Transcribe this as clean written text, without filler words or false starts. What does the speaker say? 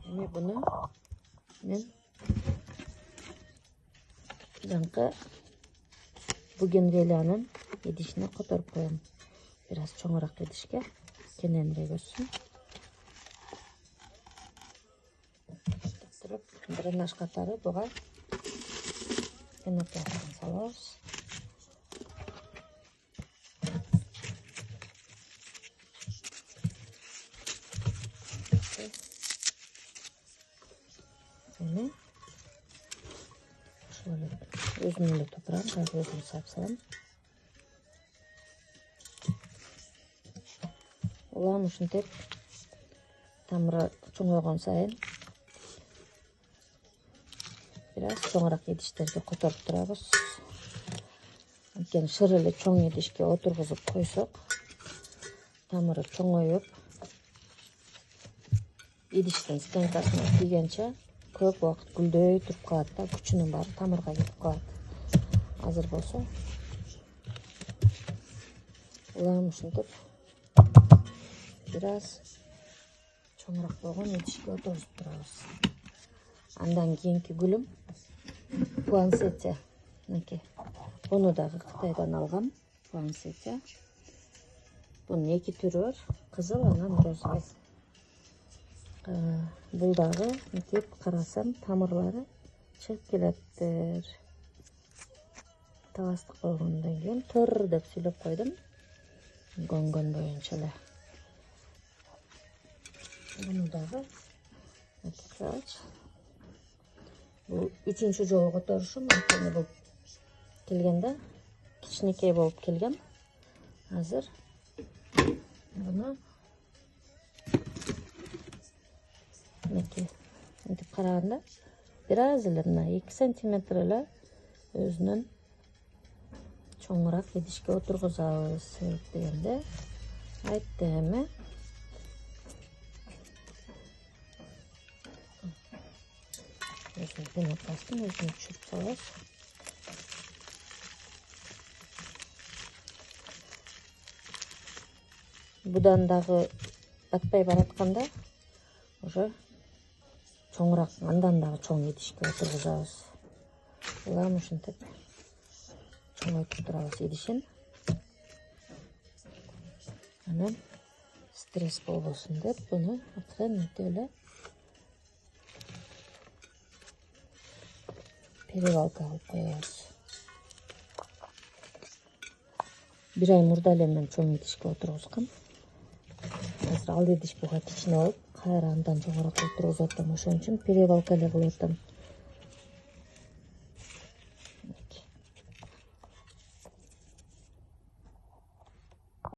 Эми буну мен жаңкы бугенвилиянын идишине которуп коем. Бир аз чоңураак идишке, кененирээк өссүн. Дренаж катары буга пенопластын салабыз. Эми ошол өзүм эле топурам, азыр өзүм сап салам. Улам ушинтип тамыры чоңойгон сайын бир аз чоңураак идиштерге которуп турабыз. Анткени шыр эле чоң идишке отургузуп койсок, тамыры чоңоюп, идиштин стенкасына тийгенче көп убакыт гүлдөй туруп калат да, күчүнүн баары тамырга кетип калат. Азыр болсо улам ушинтип бир аз чоңураак болгон идишке отургузуп турабыз. Андан кийинки гүлүм пуансетия. Мынакей. Буну дагы Кытайдан алгам, пуансетия. Бунун эки түрү бар, кызыл, анан розовый. Бул дагы мынтип карасам тамырлары чыгып келеттир. Таластык болгондон кийин тыр деп сүйлөп койдум. Көнгөн боюнча эле. Буну дагы бул үчүнчү жолу которушум, анткени бул келгенде кичинекей болуп келген. Азыр буну мынакей мынтип караганда бир аз эле мына 2 сантиметр эле өзүнөн чоңураак идишке отургузабыз дегенде айттым. Пенопластын өзүнө түшүрүп салабыз. Будан дагы батпай баратканда уже чоңураак, андан дагы чоң идишке отургузабыз. Улам ушинтип чоңойтуп турабыз идишин. Анан стресс болбосун деп буну акырын өтө эле перевалка кылып коебуз. Бир ай мурда эле мен чоң идишке отургузгам. Азыр ал идиш буга кичине болуп, кайра андан чоңураак отургузуп атам. Ошон үчүн перевалка эле кылып атам.